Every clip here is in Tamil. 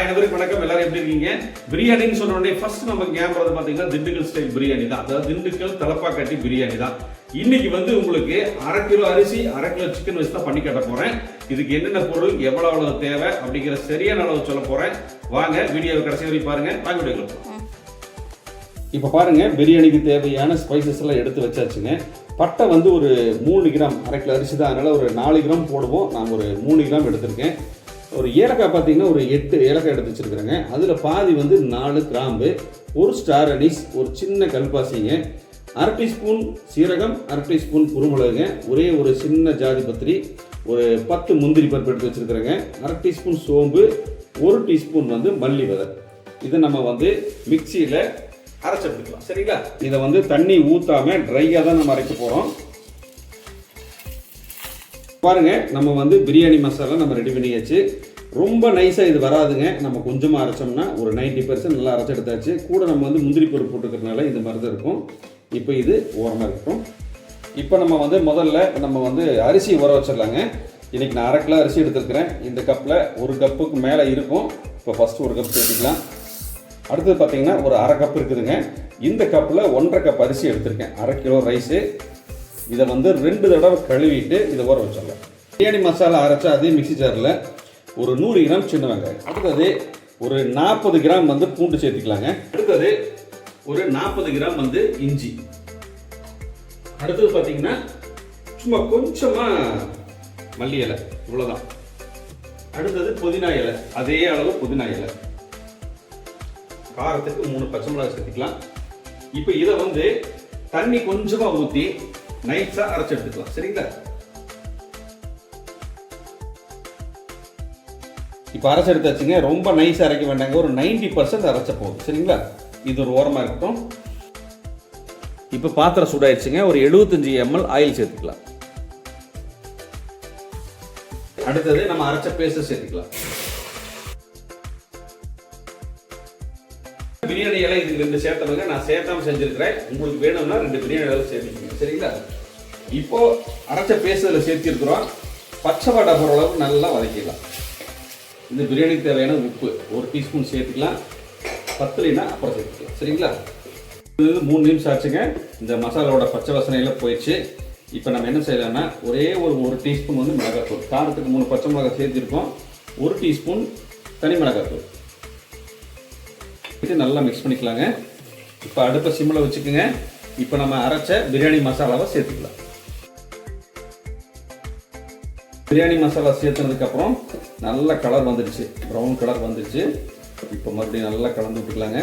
அனைவருக்கும் வணக்கம். எல்லாரும் எப்படி இருக்கீங்க? பிரியாணின்னு சொன்ன உடனே ஃபர்ஸ்ட் நம்ம ஞாபகம் பாத்தீங்கன்னா திண்டுக்கல் ஸ்டைல் பிரியாணி தான். அதாவது திண்டுக்கல் தலப்பாக்கட்டி பிரியாணி தான். இன்னைக்கு உங்களுக்கு 1/2 கிலோ அரிசி 1/2 கிலோ சிக்கன் வச்சு தான் பண்ணி காட்ட போறேன். இதுக்கு என்னென்ன பொருள் எவ்வளவு தேவை அப்படிங்கிற சரியான அளவு சொல்ல போறேன். வாங்க வீடியோவை கடைசி வரை பாருங்க. வாங்க வீடியோக்குள்ள. இப்போ பாருங்க, பிரியாணிக்கு தேவையான ஸ்பைசஸ் எல்லாம் எடுத்து வச்சாச்சுங்க. பட்டை ஒரு 3 கிராம், 1/2 கிலோ அரிசி தான், அதனால ஒரு 4 கிராம் போடுவோம். நான் ஒரு 3 கிராம் எடுத்திருக்கேன். ஒரு ஏலக்காய் பார்த்தீங்கன்னா ஒரு 8 ஏலக்காய் எடுத்து வச்சிருக்கிறேங்க. அதில் பாதி 4 கிராம்பு, ஒரு ஸ்டார் அனீஸ், ஒரு சின்ன கல்பாசிங்க, 1/2 டீஸ்பூன் சீரகம், 1/2 டீஸ்பூன் குருமிளகுங்க, ஒரே ஒரு சின்ன ஜாதி பத்திரி, ஒரு 10 முந்திரி பருப்பு எடுத்து வச்சிருக்கிறேங்க, 1/2 டீஸ்பூன் சோம்பு, 1 டீஸ்பூன் மல்லி விதை. இதை நம்ம மிக்சியில் அரைச்சு எடுத்துக்கலாம். சரிங்களா? இதை தண்ணி ஊற்றாம ட்ரையாக தான் நம்ம அரைக்க போகிறோம். பாருங்க, நம்ம பிரியாணி மசாலா நம்ம ரெடி பண்ணியாச்சு. ரொம்ப நைஸாக இது வராதுங்க. நம்ம கொஞ்சமாக அரைச்சோம்னா ஒரு 90% நல்லா அரைச்சி எடுத்தாச்சு. கூட நம்ம முந்திரி பருப்பு போட்டுக்கிறதுனால இந்த மாதிரி தான் இருக்கும். இப்போ இது ஓரமாக இருக்கும். இப்போ நம்ம முதல்ல நம்ம அரிசி ஊற வச்சிடலாங்க. இன்னைக்கு நான் 1/2 கிலோ அரிசி எடுத்துருக்கிறேன். இந்த கப்பில் 1 கப்புக்கு மேலே இருக்கும். இப்போ ஃபஸ்ட்டு 1 கப் சேர்த்துக்கலாம். அடுத்தது பார்த்தீங்கன்னா ஒரு 1/2 கப் இருக்குதுங்க. இந்த கப்பில் 1/2 கப் அரிசி எடுத்திருக்கேன். 1/2 கிலோ ரைஸு. இதை 2 தடவை கழுவிட்டு இதை ஊற வச்சிடலாம். பிரியாணி மசாலா அரைச்சா அதே மிக்சி ஜாரில் ஒரு 100 கிராம் சின்ன வெங்காயம், அடுத்தது ஒரு 40 கிராம் பூண்டு சேர்த்துக்கலாங்க. அடுத்தது ஒரு 40 கிராம் இஞ்சி. அடுத்தது பார்த்தீங்கன்னா சும்மா கொஞ்சமாக மல்லி இலை, இவ்வளோதான். அடுத்தது புதினா இலை, அதே அளவு புதினா இலை. காரத்துக்கு 3 பச்சை மிளகாய் சேர்த்துக்கலாம். இப்போ இதை தண்ணி கொஞ்சமாக ஊற்றி நைஸா அரைச்சு எடுத்துக்கலாம். சரிங்களா? இப்போ அரைச்சு எடுத்தாச்சுங்க. ரொம்ப நைஸா அரைக்க வேண்டாங்க, ஒரு 90% அரைச்ச போதும். சரிங்களா? இது ஒரு ஓரமா இருக்கட்டும். இப்போ பாத்திரம் சூடாயிடுச்சுங்க. ஒரு 75 ml ஆயில் சேர்த்துக்கலாம். அடுத்தது நம்ம அரைச்ச பேஸ்ட் சேர்த்துக்கலாம். பிரியாணி இலை இது 2 சேர்த்தவங்க, நான் சேர்த்தாம செஞ்சிருக்கிறேன். உங்களுக்கு வேணும்னா 2 பிரியாணி இலை சேர்த்துக்கோங்க. சரிங்களா? இப்போ அரைச்ச பேஸ்ட்ல சேர்த்திருக்கிறோம். பச்சை வாடை போகிற அளவுக்கு நல்லா வதக்கிடலாம். இந்த பிரியாணிக்கு தேவையான உப்பு 1 டீஸ்பூன் சேர்த்துக்கலாம். பத்தலைன்னா அப்புறம் சேர்த்துக்கலாம். சரிங்களா? இது 3 நிமிஷம் ஆச்சுங்க. இந்த மசாலாவோட பச்சை வாசனையெல்லாம் போயிடுச்சு. இப்போ நம்ம என்ன செய்யலாம்னா ஒரே ஒரு டீஸ்பூன் மிளகாத்தூள், காரத்துக்கு 3 பச்சை மிளகாய் சேர்த்திருக்கோம், 1 டீஸ்பூன் தனி மிளகாத்தூள் இது நல்லா மிக்ஸ் பண்ணிக்கலாங்க. இப்போ அடுப்பை சிம்மில் வச்சுக்கோங்க. இப்போ நம்ம அரைச்ச பிரியாணி மசாலாவை சேர்த்துக்கலாம். பிரியாணி மசாலா சேர்த்துனதுக்கப்புறம் நல்ல கலர் வந்துடுச்சு, ப்ரௌன் கலர் வந்துடுச்சு. இப்போ மறுபடியும் நல்லா கலந்து விட்டுக்கலாங்க.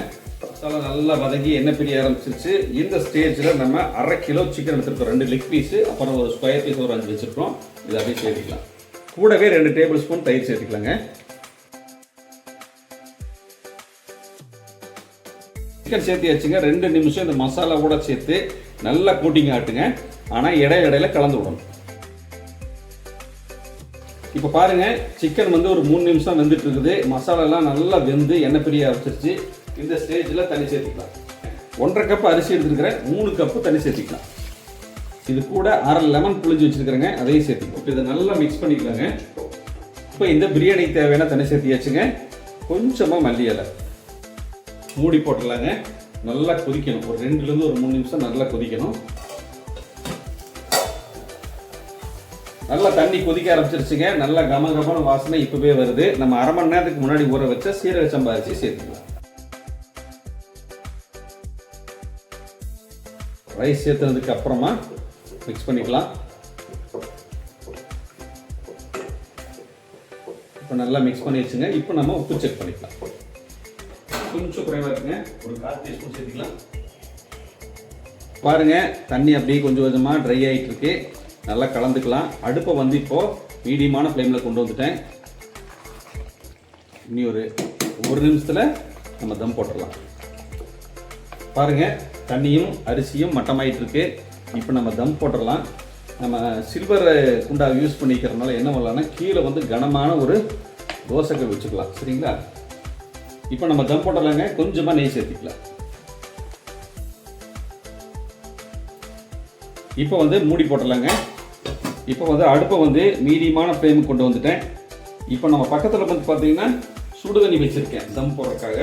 மசாலா நல்லா வதங்கி எண்ணெய் பிரிய ஆரம்பிச்சிருச்சு. இந்த ஸ்டேஜில் நம்ம 1/2 கிலோ சிக்கன் எடுத்துருக்கோம். 2 லெக் பீஸு, அப்புறம் ஒரு ஸ்கொயர் பீஸ் ஒரு 5 வச்சுருக்கோம். இதை அப்படியே சேர்த்துக்கலாம். கூடவே 2 டேபிள் ஸ்பூன் தயிர் சேர்த்துக்கலாங்க. சிக்கன் சேர்த்தியாச்சுங்க. 2 நிமிஷம் இந்த மசாலா கூட சேர்த்து நல்லா கோட்டிங் ஆட்டுங்க. ஆனால் இடையில கலந்து விடணும். இப்போ பாருங்க, சிக்கன் ஒரு 3 நிமிஷம் வெந்துட்டு இருக்குது. மசாலாலாம் நல்லா வெந்து எண்ணெய் பிரிய ஆரம்பிச்சிருச்சு. இந்த ஸ்டேஜில் தண்ணி சேர்த்துக்கலாம். 1/2 கப் அரிசி எடுத்துருக்கிறேன், 3 கப்பு தண்ணி சேர்த்துக்கலாம். இது கூட 1/2 லெமன் புளிஞ்சு வச்சிருக்கிறேங்க, அதையும் சேர்த்துக்கலாம். இதை நல்லா மிக்ஸ் பண்ணிக்கலாங்க. இப்போ இந்த பிரியாணிக்கு தேவையான தண்ணி சேர்த்தியாச்சுங்க. கொஞ்சமாக மல்லி இலை மூடி போட்டுடலாங்க. நல்லா கொதிக்கணும். ஒரு 2லேருந்து ஒரு 3 நிமிஷம் நல்லா கொதிக்கணும். நல்லா தண்ணி கொதிக்க ஆரம்பிச்சிருச்சுங்க. நல்லா கமகமான வாசனை இப்பவே வருது. நம்ம 1/2 மணி நேரத்துக்கு முன்னாடி ஊற வச்ச சீரக சம்பா அரிசி சேர்த்துக்கலாம். ரைஸ் சேர்த்துனதுக்கு அப்புறமா மிக்ஸ் பண்ணிக்கலாம். இப்போ நல்லா மிக்ஸ் பண்ணிடுச்சுங்க. இப்போ நம்ம உப்பு செக் பண்ணிக்கலாம். கொஞ்சம் குறைவா இருக்குங்க, ஒரு 1/4 டீஸ்பூன் சேர்த்துக்கலாம். பாருங்க, தண்ணி அப்படியே கொஞ்சம் கொஞ்சமாக ட்ரை ஆகிட்டு இருக்கு. நல்லா கலந்துக்கலாம். அடுப்பை இப்போ மீடியமான ஃப்ளேமில் கொண்டு வந்துட்டேன். இனி ஒரு நிமிஷத்தில் நம்ம தம் போட்டுடலாம். பாருங்க, தண்ணியும் அரிசியும் மட்டமாயிட்டு இருக்கு. இப்போ நம்ம தம் போட்டுடலாம். நம்ம சில்வர் குண்டா யூஸ் பண்ணிக்கிறதுனால என்ன பண்ணலாம்னா கீழே கனமான ஒரு தோசைக்கல் வச்சுக்கலாம். சரிங்களா? இப்போ நம்ம தம் போட்டுடலாங்க. கொஞ்சமாக நெய் சேர்த்துக்கலாம். இப்போ மூடி போட்டுடலாங்க. இப்போ அடுப்பை மீடியமான ஃப்ளேமுக்கு கொண்டு வந்துட்டேன். இப்போ நம்ம பக்கத்தில் பார்த்தீங்கன்னா சுடுதண்ணி வச்சிருக்கேன் தம் போடுறதுக்காக.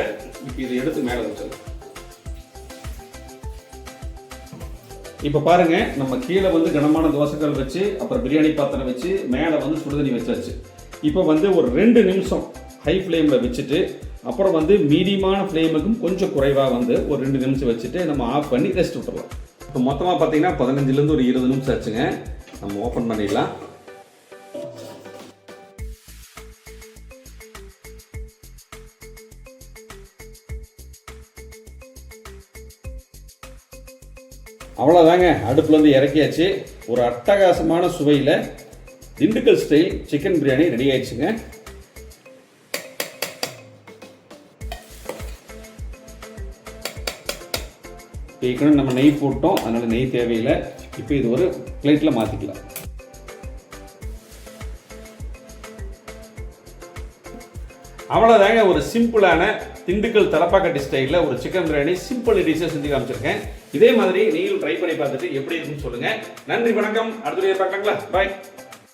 இப்போ இதை எடுத்து மேலே வச்சிடலாம். இப்போ பாருங்க, நம்ம கீழே வந்து கனமான தோசைக்கல் வச்சு அப்புறம் பிரியாணி பாத்திரம் வச்சு மேலே வந்து சுடுதண்ணி வச்சாச்சு. இப்போ வந்து ஒரு 2 நிமிஷம் ஹை ஃப்ளேமில் வச்சுட்டு அப்புறம் வந்து மீடியமான ஃப்ளேமுக்கும் கொஞ்சம் குறைவாக வந்து ஒரு 2 நிமிஷம் வச்சுட்டு நம்ம ஆஃப் பண்ணி ரெஸ்ட் விட்டுறலாம். இப்போ மொத்தமாக பார்த்தீங்கன்னா 15லேருந்து ஒரு 20 நிமிஷம் ஆச்சுங்க. நம்ம ஓப்பன் பண்ணிடலாம். அவ்வளோதாங்க, அடுப்புலேருந்து இறக்கியாச்சு. ஒரு அட்டகாசமான சுவையில் Dindigul style chicken biryani ready ஆயிடுச்சுங்க. ஏற்கனவே நம்ம நெய் போட்டோம், அதனால நெய் தேவையில்லை. இப்போ இது ஒரு பிளேட்டில் மாற்றிக்கலாம். அவ்வளோதாங்க, ஒரு சிம்பிளான திண்டுக்கல் தலப்பாக்கட்டி ஸ்டைலில் ஒரு சிக்கன் பிரியாணி சிம்பிள் டிஷ்ஷை செஞ்சு காமிச்சிருக்கேன். இதே மாதிரி நீங்களும் ட்ரை பண்ணி பார்த்துட்டு எப்படி இருக்குன்னு சொல்லுங்கள். நன்றி, வணக்கம். அடுத்த வீடியோ பார்க்கலாங்களா? பாய்.